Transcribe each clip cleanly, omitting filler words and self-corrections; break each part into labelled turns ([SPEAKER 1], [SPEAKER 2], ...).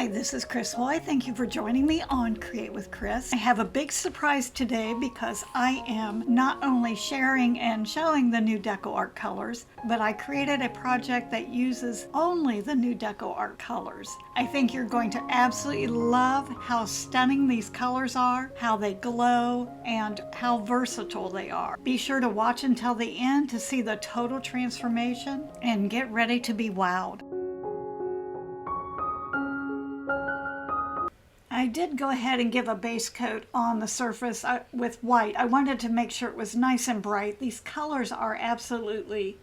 [SPEAKER 1] Hi, this is Chris Haughey. Thank you for joining me on Create with Chris. I have a big surprise today because I am not only sharing and showing the new DecoArt colors, but I created a project that uses only the new DecoArt colors. I think you're going to absolutely love how stunning these colors are, how they glow, and how versatile they are. Be sure to watch until the end to see the total transformation and get ready to be wowed. I did go ahead and give a base coat on the surface with white. I wanted to make sure it was nice and bright. These colors are absolutely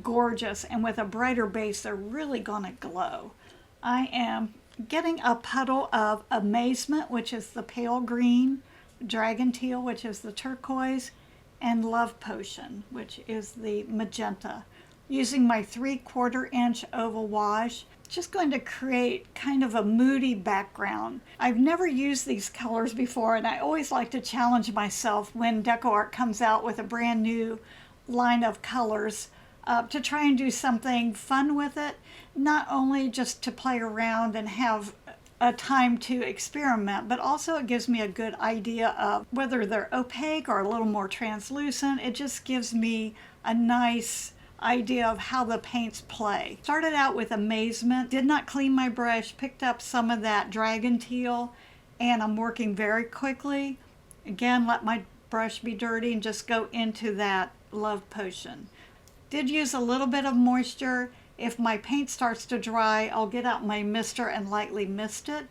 [SPEAKER 1] gorgeous, and with a brighter base, they're really gonna glow. I am getting a puddle of Amazement, which is the pale green, Dragon Teal, which is the turquoise, and Love Potion, which is the magenta. Using my 3/4 inch oval wash, just going to create kind of a moody background. I've never used these colors before, and I always like to challenge myself when DecoArt comes out with a brand new line of colors to try and do something fun with it, not only just to play around and have a time to experiment, but also it gives me a good idea of whether they're opaque or a little more translucent. It just gives me a nice idea of how the paints play. Started out with Amazement, did not clean my brush, picked up some of that Dragon Teal, and I'm working very quickly. Again, let my brush be dirty and just go into that Love Potion. Did use a little bit of moisture. If my paint starts to dry, I'll get out my mister and lightly mist it.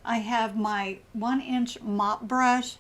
[SPEAKER 1] I have my 1-inch mop brush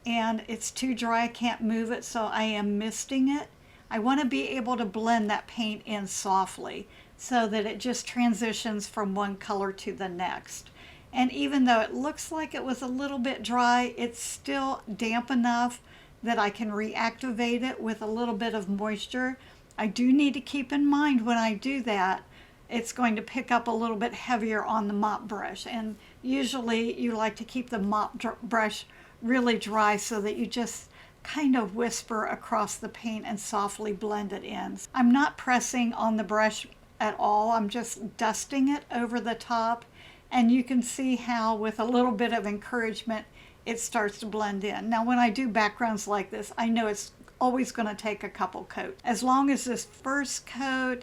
[SPEAKER 1] and it's too dry, I can't move it, so I am misting it. I want to be able to blend that paint in softly so that it just transitions from one color to the next. And even though it looks like it was a little bit dry, it's still damp enough that I can reactivate it with a little bit of moisture. I do need to keep in mind when I do that, it's going to pick up a little bit heavier on the mop brush. And usually you like to keep the mop brush really dry so that you just kind of whisper across the paint and softly blend it in. I'm not pressing on the brush at all. I'm just dusting it over the top, and you can see how with a little bit of encouragement it starts to blend in. Now when I do backgrounds like this, I know it's always going to take a couple coats. As long as this first coat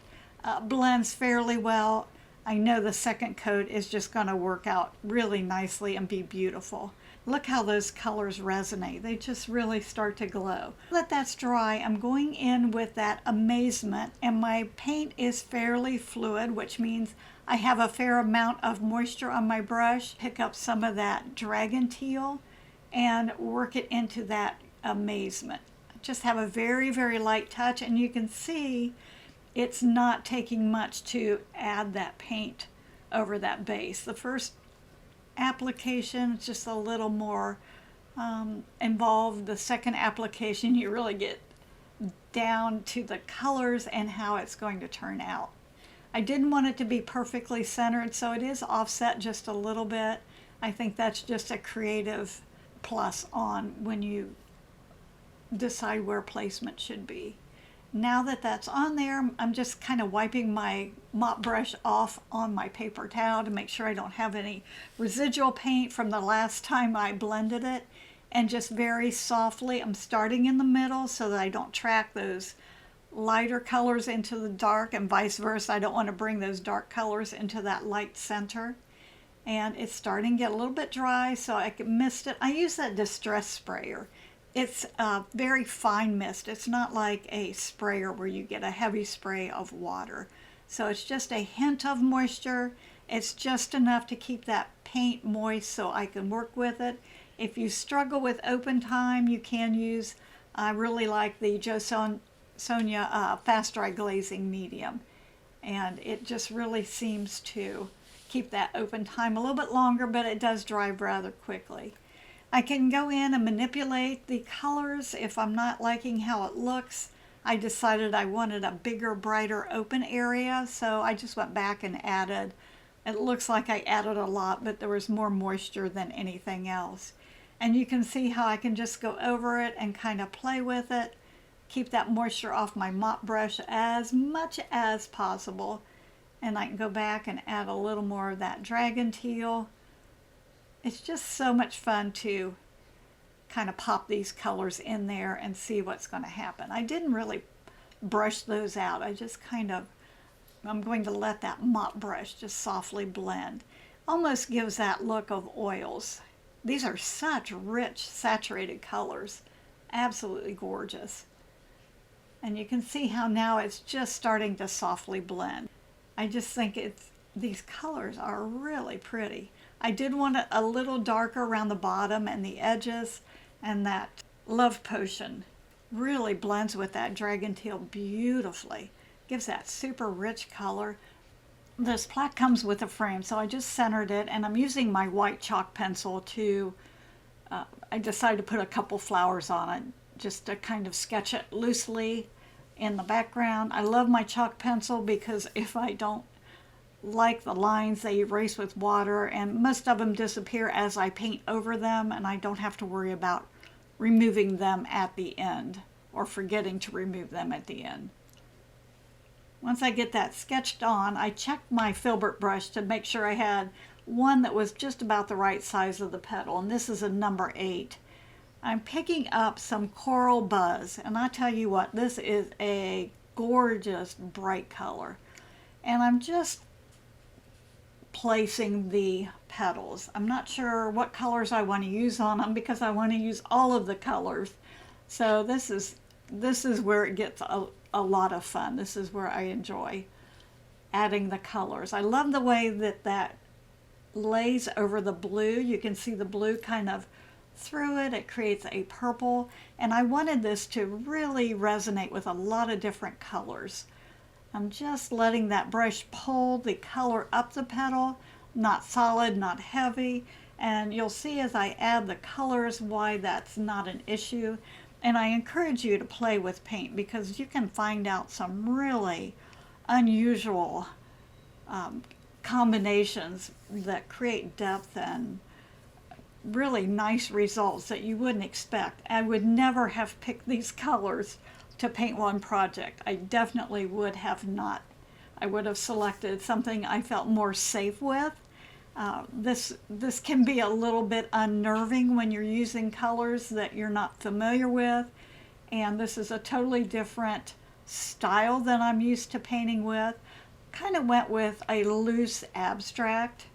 [SPEAKER 1] blends fairly well, I know the second coat is just going to work out really nicely and be beautiful. Look how those colors resonate. They just really start to glow. Let that's dry. I'm going in with that Amazement, and my paint is fairly fluid, which means I have a fair amount of moisture on my brush. Pick up some of that Dragon Teal and work it into that Amazement. Just have a very, very light touch, and you can see it's not taking much to add that paint over that base. The first application is just a little more involved. The second application, you really get down to the colors and how it's going to turn out. I didn't want it to be perfectly centered, so it is offset just a little bit. I think that's just a creative plus on when you decide where placement should be. Now that that's on there, I'm just kind of wiping my mop brush off on my paper towel to make sure I don't have any residual paint from the last time I blended it. And just very softly, I'm starting in the middle so that I don't track those lighter colors into the dark and vice versa. I don't want to bring those dark colors into that light center. And it's starting to get a little bit dry, so I can mist it. I use that distress sprayer. It's a very fine mist. It's not like a sprayer where you get a heavy spray of water. So it's just a hint of moisture. It's just enough to keep that paint moist so I can work with it. If you struggle with open time, you can use, I really like the Jo Sonja Fast Dry Glazing Medium. And it just really seems to keep that open time a little bit longer, but it does dry rather quickly. I can go in and manipulate the colors if I'm not liking how it looks. I decided I wanted a bigger, brighter open area, so I just went back and added. It looks like I added a lot, but there was more moisture than anything else. And you can see how I can just go over it and kind of play with it, keep that moisture off my mop brush as much as possible. And I can go back and add a little more of that Dragon Teal It's just so much fun to kind of pop these colors in there and see what's going to happen. I didn't really brush those out. I just I'm going to let that mop brush just softly blend. Almost gives that look of oils. These are such rich, saturated colors. Absolutely gorgeous. And you can see how now it's just starting to softly blend. I just think these colors are really pretty. I did want it a little darker around the bottom and the edges, and that Love Potion really blends with that dragon teal beautifully. Gives that super rich color. This plaque comes with a frame, so I just centered it, and I'm using my white chalk pencil to, I decided to put a couple flowers on it, just to kind of sketch it loosely in the background. I love my chalk pencil because if I don't like the lines, they erase with water, and most of them disappear as I paint over them, and I don't have to worry about removing them at the end or forgetting to remove them at the end. Once I get that sketched on, I checked my filbert brush to make sure I had one that was just about the right size of the petal, and this is a number 8. I'm picking up some Coral Buzz, and I tell you what, this is a gorgeous bright color. And I'm just placing the petals. I'm not sure what colors I want to use on them because I want to use all of the colors. So this is where it gets a lot of fun. This is where I enjoy adding the colors. I love the way that lays over the blue. You can see the blue kind of through it. It creates a purple, and I wanted this to really resonate with a lot of different colors. I'm just letting that brush pull the color up the petal, not solid, not heavy, and you'll see as I add the colors why that's not an issue. And I encourage you to play with paint because you can find out some really unusual combinations that create depth and really nice results that you wouldn't expect. I would never have picked these colors to paint one project. I definitely would have not. I would have selected something I felt more safe with. This can be a little bit unnerving when you're using colors that you're not familiar with, and this is a totally different style than I'm used to painting with. Kind of went with a loose abstract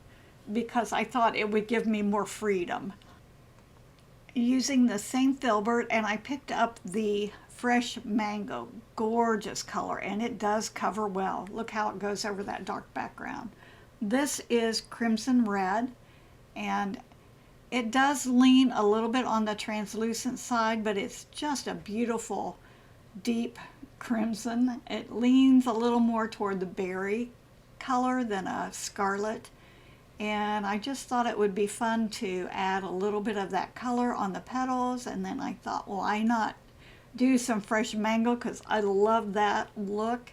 [SPEAKER 1] because I thought it would give me more freedom. Using the same filbert, and I picked up the Fresh Mango, gorgeous color, and it does cover well. Look how it goes over that dark background. This is Crimson Red, and it does lean a little bit on the translucent side, but it's just a beautiful deep crimson. It leans a little more toward the berry color than a scarlet, and I just thought it would be fun to add a little bit of that color on the petals. And then I thought, well, why not do some Fresh Mango, because I love that look.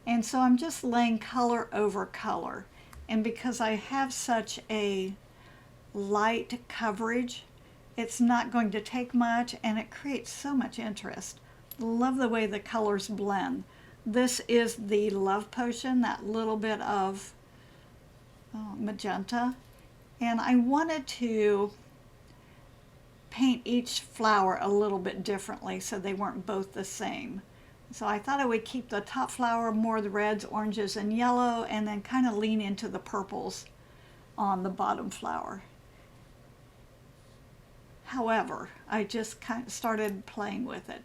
[SPEAKER 1] And so I'm just laying color over color. And because I have such a light coverage, it's not going to take much, and it creates so much interest. Love the way the colors blend. This is the Love Potion, that little bit of magenta. And I wanted to paint each flower a little bit differently so they weren't both the same. So I thought I would keep the top flower more the reds, oranges, and yellow, and then kind of lean into the purples on the bottom flower. However, I just kind of started playing with it.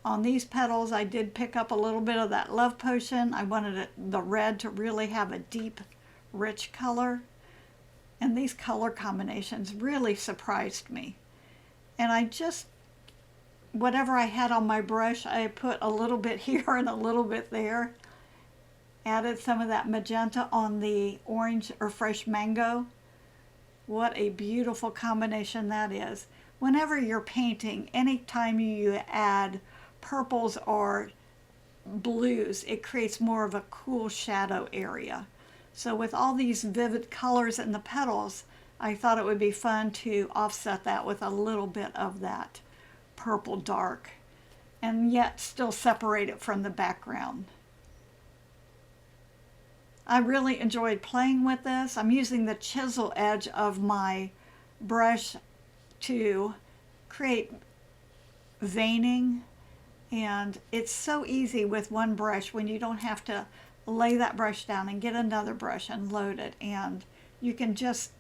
[SPEAKER 1] On these petals, I did pick up a little bit of that Love Potion. I wanted the red to really have a deep, rich color. And these color combinations really surprised me. And I just, whatever I had on my brush, I put a little bit here and a little bit there. Added some of that magenta on the orange or Fresh Mango. What a beautiful combination that is. Whenever you're painting, anytime you add purples or blues, it creates more of a cool shadow area. So with all these vivid colors in the petals, I thought it would be fun to offset that with a little bit of that purple dark and yet still separate it from the background. I really enjoyed playing with this. I'm using the chisel edge of my brush to create veining, and it's so easy with one brush when you don't have to lay that brush down and get another brush and load it, and you can just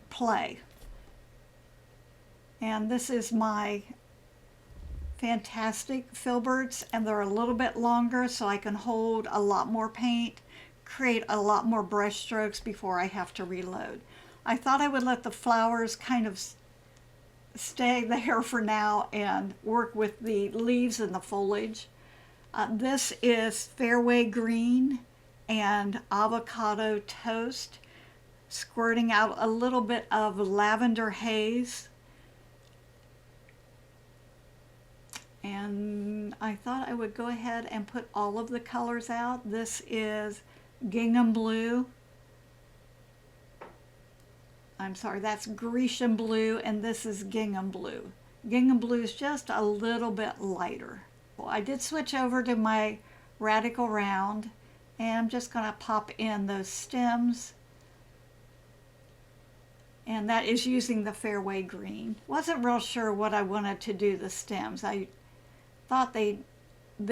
[SPEAKER 1] play. And this is my fantastic filberts, and they're a little bit longer so I can hold a lot more paint, create a lot more brush strokes before I have to reload. I thought I would let the flowers kind of stay there for now and work with the leaves and the foliage. This is Fairway Green and Avocado Toast, squirting out a little bit of Lavender Haze. And I thought I would go ahead and put all of the colors out. This is Gingham Blue. I'm sorry, that's Grecian Blue, and this is Gingham Blue. Gingham Blue is just a little bit lighter. Well, I did switch over to my Radical Round, and I'm just going to pop in those stems. And that is using the Fairway Green. Wasn't real sure what I wanted to do the stems. I thought the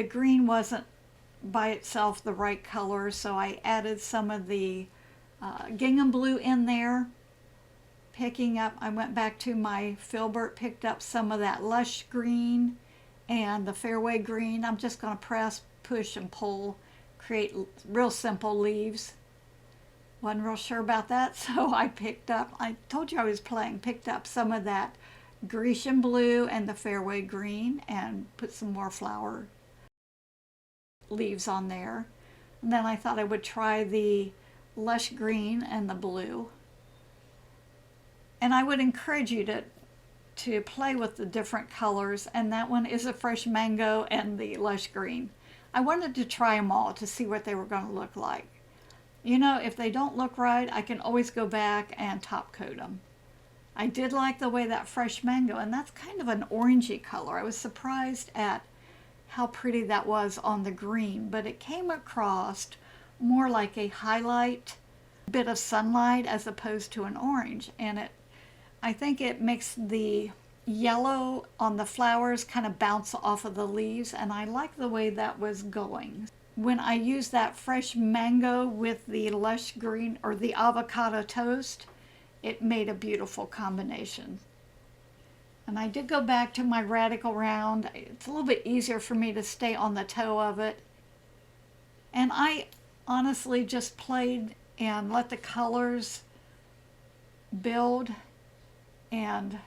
[SPEAKER 1] green wasn't by itself the right color, so I added some of the Gingham Blue in there. Picking up, I went back to my filbert, picked up some of that Lush Green and the Fairway Green. I'm just going to press, push, and pull, create real simple leaves. Wasn't real sure about that, so I picked up, I told you I was playing, picked up some of that Grecian Blue and the Fairway Green and put some more flower leaves on there. And then I thought I would try the Lush Green and the Blue. And I would encourage you to play with the different colors, and that one is a Fresh Mango and the Lush Green. I wanted to try them all to see what they were going to look like. You know, if they don't look right, I can always go back and top coat them. I did like the way that Fresh Mango, and that's kind of an orangey color. I was surprised at how pretty that was on the green, but it came across more like a highlight, bit of sunlight as opposed to an orange, and I think it makes the yellow on the flowers kind of bounce off of the leaves, and I like the way that was going. When I used that Fresh Mango with the Lush Green or the Avocado Toast, it made a beautiful combination. And I did go back to my Radical Round. It's a little bit easier for me to stay on the toe of it. And I honestly just played and let the colors build and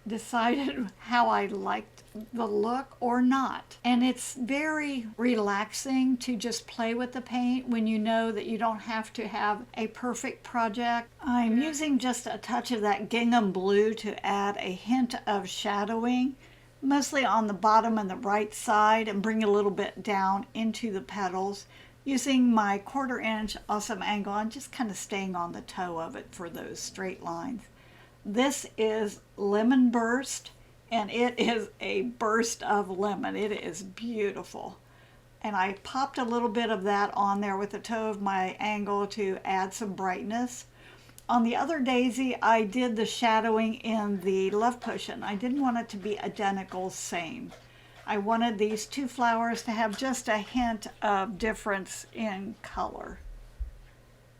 [SPEAKER 1] decided how I liked the look or not. And it's very relaxing to just play with the paint when you know that you don't have to have a perfect project. I'm using just a touch of that Gingham Blue to add a hint of shadowing, mostly on the bottom and the right side, and bring a little bit down into the petals. Using my 1/4 inch Awesome Angle, I'm just kind of staying on the toe of it for those straight lines. This is Lemon Burst, and it is a burst of lemon. It is beautiful. And I popped a little bit of that on there with the toe of my angle to add some brightness. On the other daisy, I did the shadowing in the Love Potion. I didn't want it to be identical, same. I wanted these two flowers to have just a hint of difference in color.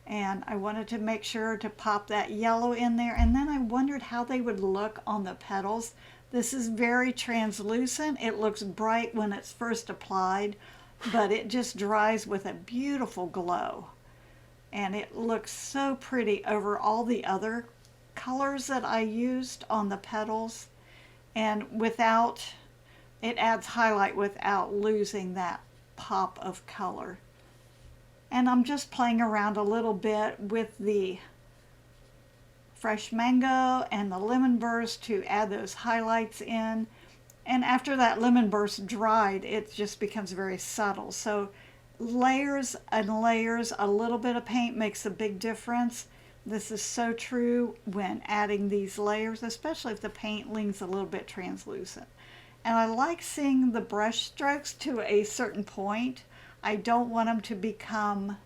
[SPEAKER 1] And I wanted to make sure to pop that yellow in there, and then I wondered how they would look on the petals. This is very translucent. It looks bright when it's first applied, but it just dries with a beautiful glow. And it looks so pretty over all the other colors that I used on the petals, and it adds highlight without losing that pop of color. And I'm just playing around a little bit with the Fresh Mango and the Lemon Burst to add those highlights in. And after that Lemon Burst dried, it just becomes very subtle. So layers and layers, a little bit of paint makes a big difference. This is so true when adding these layers, especially if the paint leans a little bit translucent. And I like seeing the brush strokes to a certain point. I don't want them to become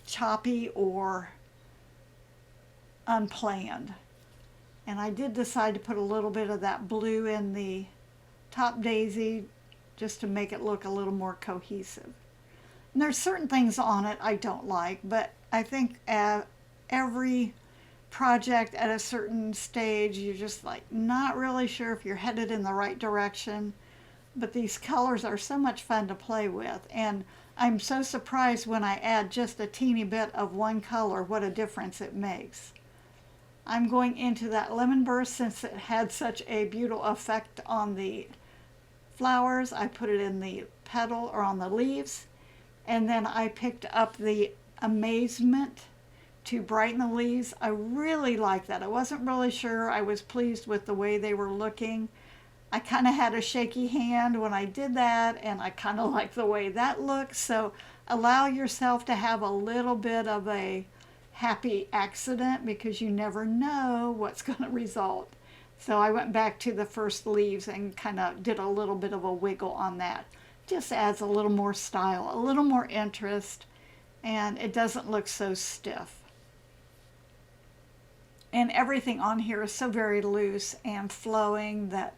[SPEAKER 1] choppy or unplanned. And I did decide to put a little bit of that blue in the top daisy just to make it look a little more cohesive. And there's certain things on it I don't like, but I think every project at a certain stage, you're just like not really sure if you're headed in the right direction. But these colors are so much fun to play with, and I'm so surprised when I add just a teeny bit of one color what a difference it makes. I'm going into that lemon burst since it had such a beautiful effect on the flowers. I put it in the petal or on the leaves, and then I picked up the amazement to brighten the leaves. I really like that. I wasn't really sure. I was pleased with the way they were looking. I kind of had a shaky hand when I did that, and I kind of like the way that looks. So allow yourself to have a little bit of a happy accident because you never know what's going to result. So I went back to the first leaves and kind of did a little bit of a wiggle on that. Just adds a little more style, a little more interest, and it doesn't look so stiff. And everything on here is so very loose and flowing that,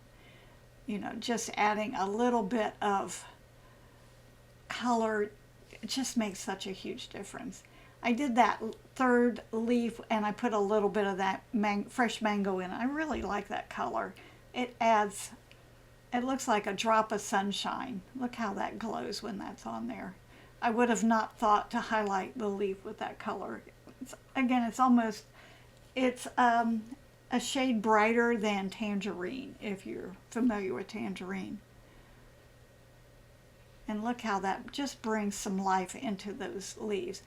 [SPEAKER 1] you know, just adding a little bit of color, it just makes such a huge difference. I did that third leaf and I put a little bit of that fresh mango in. I really like that color. It adds, it looks like a drop of sunshine. Look how that glows when that's on there. I would have not thought to highlight the leaf with that color. Again, it's almost, it's a shade brighter than tangerine, if you're familiar with tangerine. And look how that just brings some life into those leaves.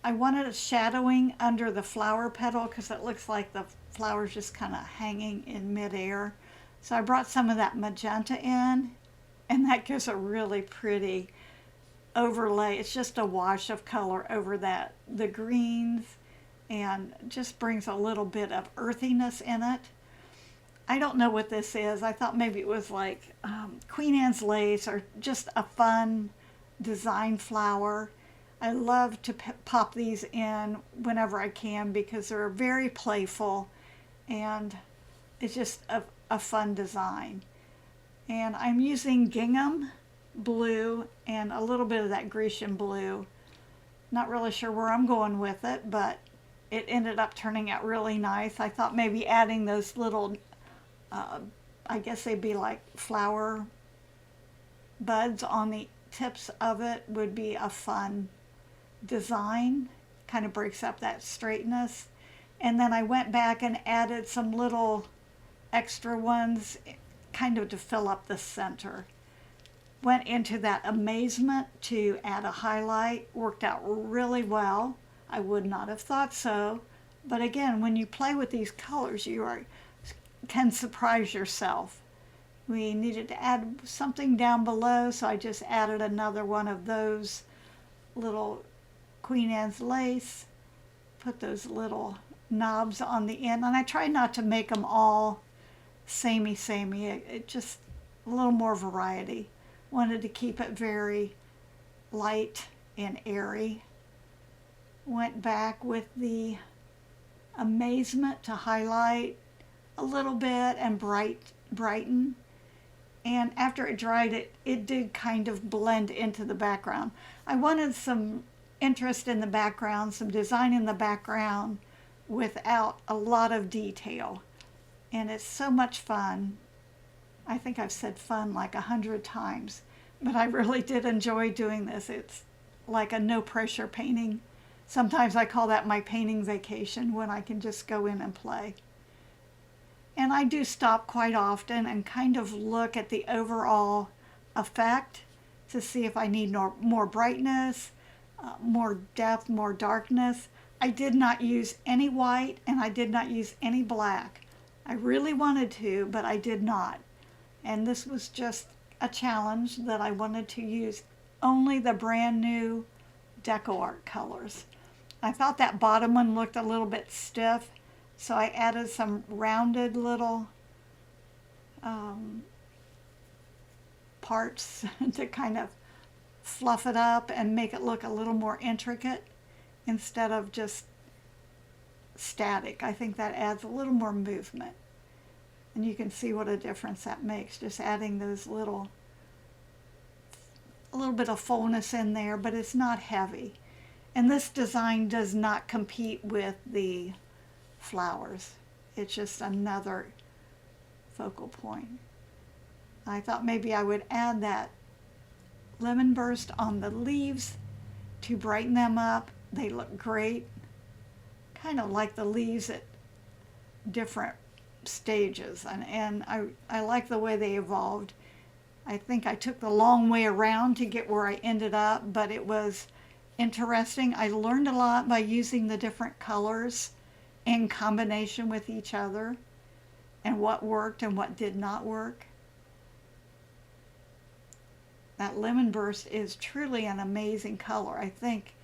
[SPEAKER 1] I wanted a shadowing under the flower petal because it looks like the flower's just kind of hanging in midair. So I brought some of that magenta in, and that gives a really pretty overlay. It's just a wash of color over that, the greens, and just brings a little bit of earthiness in it. I don't know what this is. I thought maybe it was like Queen Anne's lace or just a fun design flower. I love to pop these in whenever I can because they're very playful and it's just a fun design. And I'm using gingham blue and a little bit of that Grecian blue. Not really sure where I'm going with it, but it ended up turning out really nice. I thought maybe adding those little, I guess they'd be like flower buds on the tips of it would be a fun design. Kind of breaks up that straightness. And then I went back and added some little extra ones kind of to fill up the center. Went into that amazement to add a highlight. Worked out really well. I would not have thought so. But again, when you play with these colors, you can surprise yourself. We needed to add something down below, so I just added another one of those little Queen Anne's lace. Put those little knobs on the end, and I tried not to make them all samey. It just a little more variety. Wanted to keep it very light and airy. Went back with the amazement to highlight a little bit and brighten. And after it dried, it did kind of blend into the background. I wanted some interest in the background, some design in the background without a lot of detail. And it's so much fun. I think I've said fun like 100 times, but I really did enjoy doing this. It's like a no pressure painting. Sometimes I call that my painting vacation when I can just go in and play. And I do stop quite often and kind of look at the overall effect to see if I need more brightness, more depth, more darkness. I did not use any white and I did not use any black. I really wanted to, but I did not. And this was just a challenge that I wanted to use only the brand new DecoArt colors. I thought that bottom one looked a little bit stiff, so I added some rounded little parts to kind of fluff it up and make it look a little more intricate instead of just static. I think that adds a little more movement. And you can see what a difference that makes, just adding those a little bit of fullness in there, but it's not heavy. And this design does not compete with the flowers. It's just another focal point. I thought maybe I would add that lemon burst on the leaves to brighten them up. They look great, kind of like the leaves at different stages, and I like the way they evolved. I think I took the long way around to get where I ended up, but it was interesting. I learned a lot by using the different colors in combination with each other and what worked and what did not work. That lemon burst is truly an amazing color. I think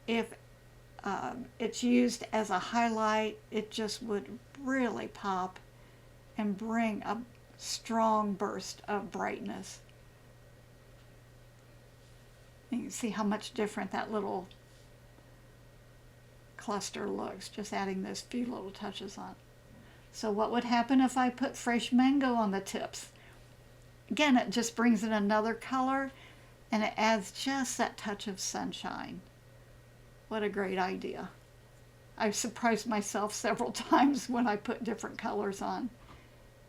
[SPEAKER 1] if it's used as a highlight, it just would really pop and bring a strong burst of brightness. You can see how much different that little cluster looks, just adding those few little touches on. So what would happen if I put fresh mango on the tips? Again, it just brings in another color and it adds just that touch of sunshine. What a great idea. I've surprised myself several times when I put different colors on.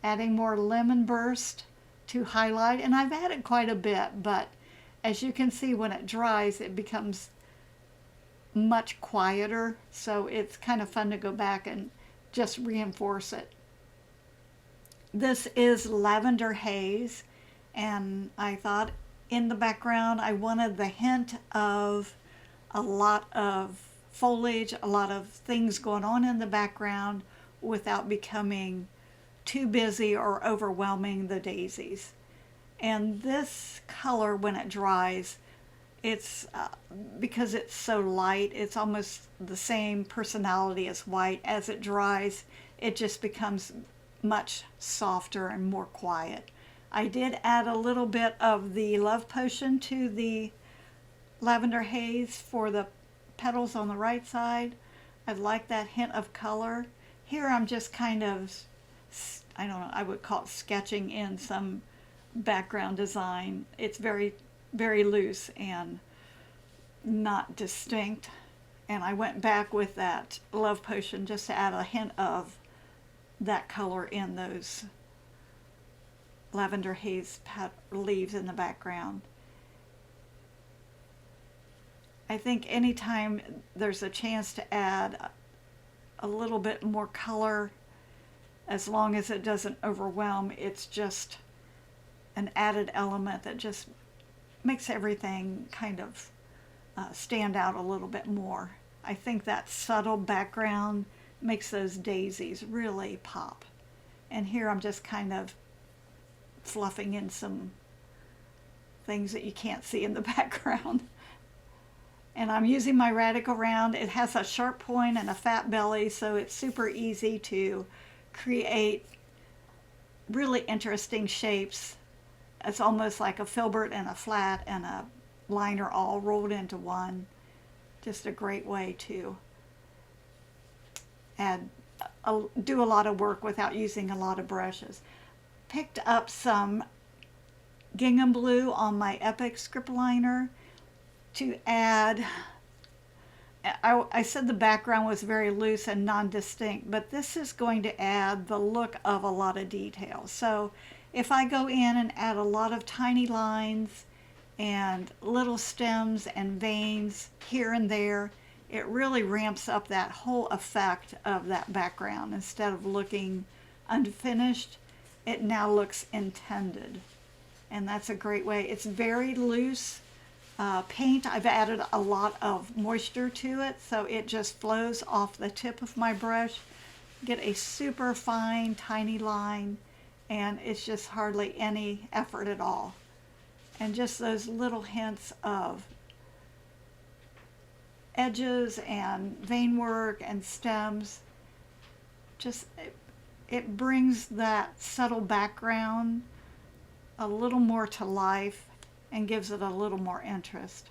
[SPEAKER 1] Adding more lemon burst to highlight, and I've added quite a bit, but as you can see, when it dries, it becomes much quieter, so it's kind of fun to go back and just reinforce it. This is Lavender Haze, and I thought in the background I wanted the hint of a lot of foliage, a lot of things going on in the background without becoming too busy or overwhelming the daisies. And this color, when it dries, it's because it's so light, it's almost the same personality as white. As it dries, it just becomes much softer and more quiet. I did add a little bit of the Love Potion to the Lavender Haze for the petals on the right side. I like that hint of color. Here I'm just kind of, I don't know, I would call it sketching in some background design. It's very, very loose and not distinct. And I went back with that Love Potion just to add a hint of that color in those Lavender Haze leaves in the background. I think anytime there's a chance to add a little bit more color, as long as it doesn't overwhelm, it's just an added element that just makes everything kind of stand out a little bit more. I think that subtle background makes those daisies really pop. And here I'm just kind of fluffing in some things that you can't see in the background. And I'm using my Radical Round. It has a sharp point and a fat belly, so it's super easy to create really interesting shapes. It's almost like a filbert and a flat and a liner all rolled into one. Just a great way to do a lot of work without using a lot of brushes. Picked up some gingham blue on my Epic script liner to add. I said the background was very loose and non-distinct, but this is going to add the look of a lot of detail. So if I go in and add a lot of tiny lines and little stems and veins here and there, it really ramps up that whole effect of that background. Instead of looking unfinished, it now looks intended. And that's a great way. It's very loose paint. I've added a lot of moisture to it, so it just flows off the tip of my brush. Get a super fine, tiny line, and it's just hardly any effort at all. And just those little hints of edges and vein work and stems, just it brings that subtle background a little more to life and gives it a little more interest.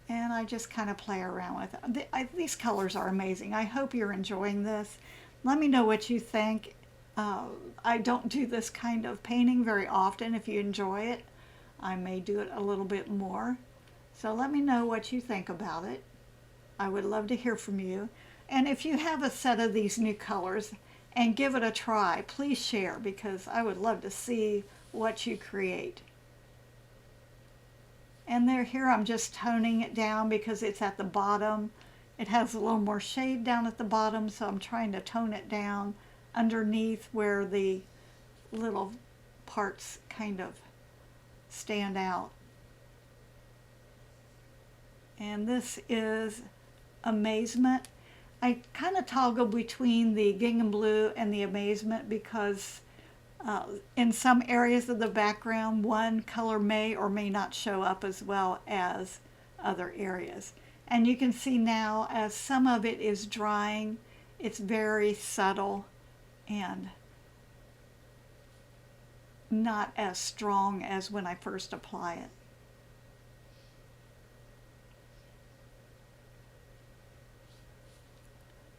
[SPEAKER 1] and I just kind of play around with it. These colors are amazing. I hope you're enjoying this. Let me know what you think. I don't do this kind of painting very often. If you enjoy it, I may do it a little bit more. So let me know what you think about it. I would love to hear from you. And if you have a set of these new colors and give it a try, please share, because I would love to see what you create. And here I'm just toning it down because it's at the bottom. It has a little more shade down at the bottom, so I'm trying to tone it down underneath where the little parts kind of stand out. And this is Amazement. I kind of toggle between the gingham blue and the Amazement because in some areas of the background, one color may or may not show up as well as other areas. And you can see now, as some of it is drying, it's very subtle and not as strong as when I first apply it.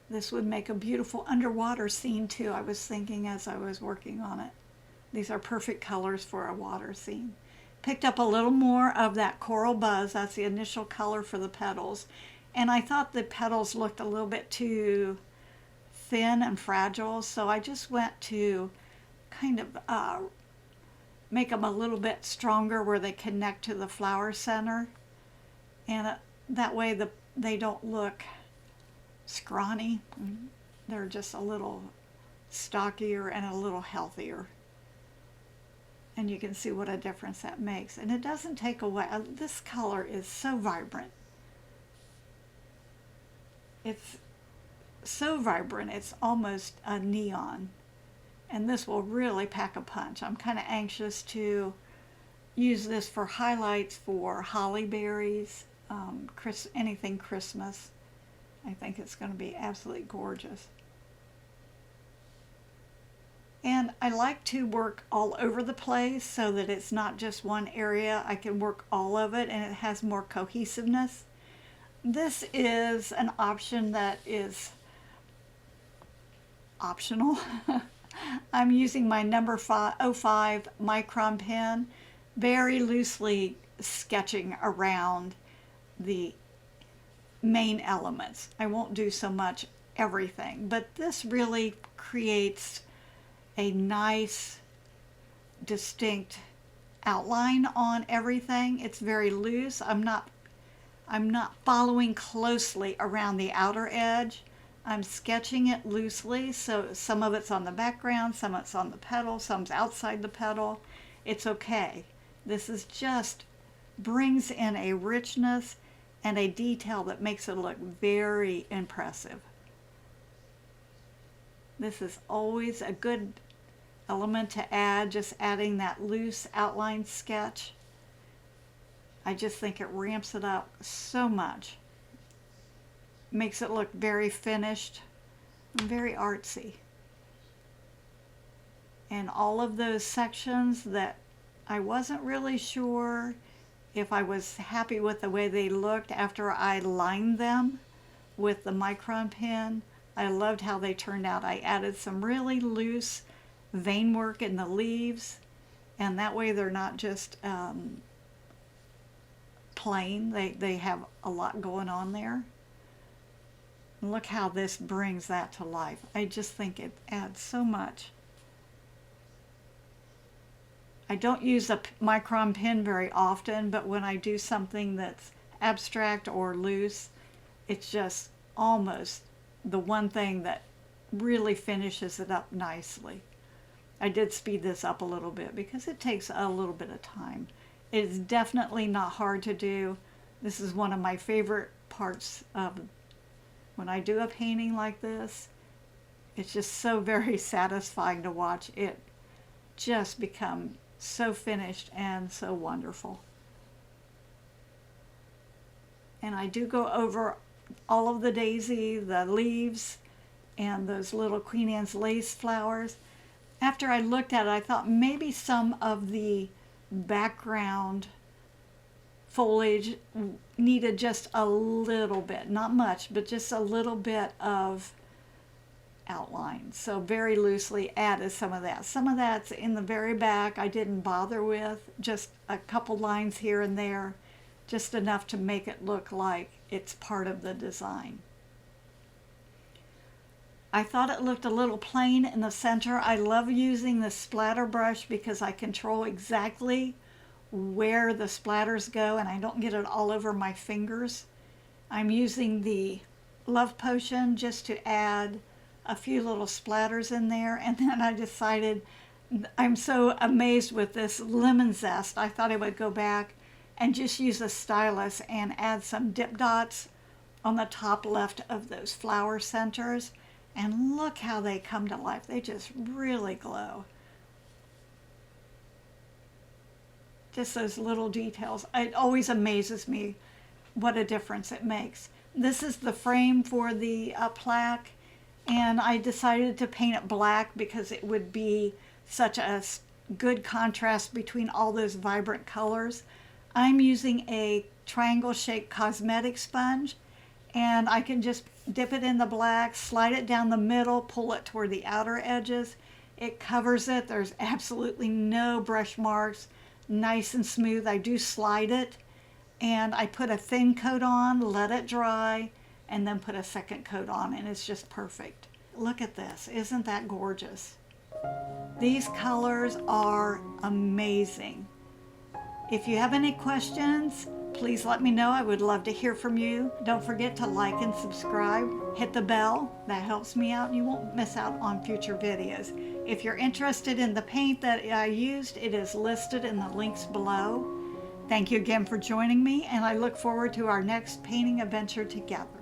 [SPEAKER 1] This would make a beautiful underwater scene too, I was thinking as I was working on it. These are perfect colors for a water scene. Picked up a little more of that Coral Buzz, that's the initial color for the petals. And I thought the petals looked a little bit too thin and fragile, so I just went to kind of make them a little bit stronger where they connect to the flower center. And that way they don't look scrawny. They're just a little stockier and a little healthier. And you can see what a difference that makes. And it doesn't take away, this color is so vibrant. It's so vibrant, it's almost a neon. And this will really pack a punch. I'm kind of anxious to use this for highlights for holly berries, anything Christmas. I think it's going to be absolutely gorgeous. And I like to work all over the place so that it's not just one area. I can work all of it and it has more cohesiveness. This is an option that is optional. I'm using my number 05 micron pen, very loosely sketching around the main elements. I won't do so much everything, but this really creates a nice, distinct outline on everything. It's very loose. I'm not following closely around the outer edge. I'm sketching it loosely, so some of it's on the background, some of it's on the petal, some's outside the petal. It's okay. This is just brings in a richness and a detail that makes it look very impressive. This is always a good element to add, just adding that loose outline sketch. I just think it ramps it up so much. Makes it look very finished and very artsy. And all of those sections that I wasn't really sure if I was happy with the way they looked after I lined them with the micron pen, I loved how they turned out. I added some really loose vein work in the leaves, and that way they're not just plain. They have a lot going on there. And look how this brings that to life. I just think it adds so much. I don't use a micron pen very often, but when I do something that's abstract or loose, it's just almost the one thing that really finishes it up nicely. I did speed this up a little bit because it takes a little bit of time. It's definitely not hard to do. This is one of my favorite parts of when I do a painting like this. It's just so very satisfying to watch it just become so finished and so wonderful. And I do go over all of the daisy, the leaves, and those little Queen Anne's lace flowers. After I looked at it, I thought maybe some of the background foliage needed just a little bit, not much, but just a little bit of outline. So very loosely added some of that. Some of that's in the very back I didn't bother with, just a couple lines here and there, just enough to make it look like it's part of the design. I thought it looked a little plain in the center. I love using the splatter brush because I control exactly where the splatters go and I don't get it all over my fingers. I'm using the Love Potion just to add a few little splatters in there, and then I decided, I'm so amazed with this lemon zest, I thought I would go back and just use a stylus and add some dip dots on the top left of those flower centers, and look how they come to life. They just really glow. Just those little details. It always amazes me what a difference it makes. This is the frame for the plaque, and I decided to paint it black because it would be such a good contrast between all those vibrant colors. I'm using a triangle-shaped cosmetic sponge, and I can just dip it in the black, slide it down the middle, pull it toward the outer edges. It covers it. There's absolutely no brush marks. Nice and smooth. I do slide it, and I put a thin coat on, let it dry, and then put a second coat on, and it's just perfect. Look at this. Isn't that gorgeous? These colors are amazing. If you have any questions, please let me know. I would love to hear from you. Don't forget to like and subscribe. Hit the bell. That helps me out and you won't miss out on future videos. If you're interested in the paint that I used, it is listed in the links below. Thank you again for joining me, and I look forward to our next painting adventure together.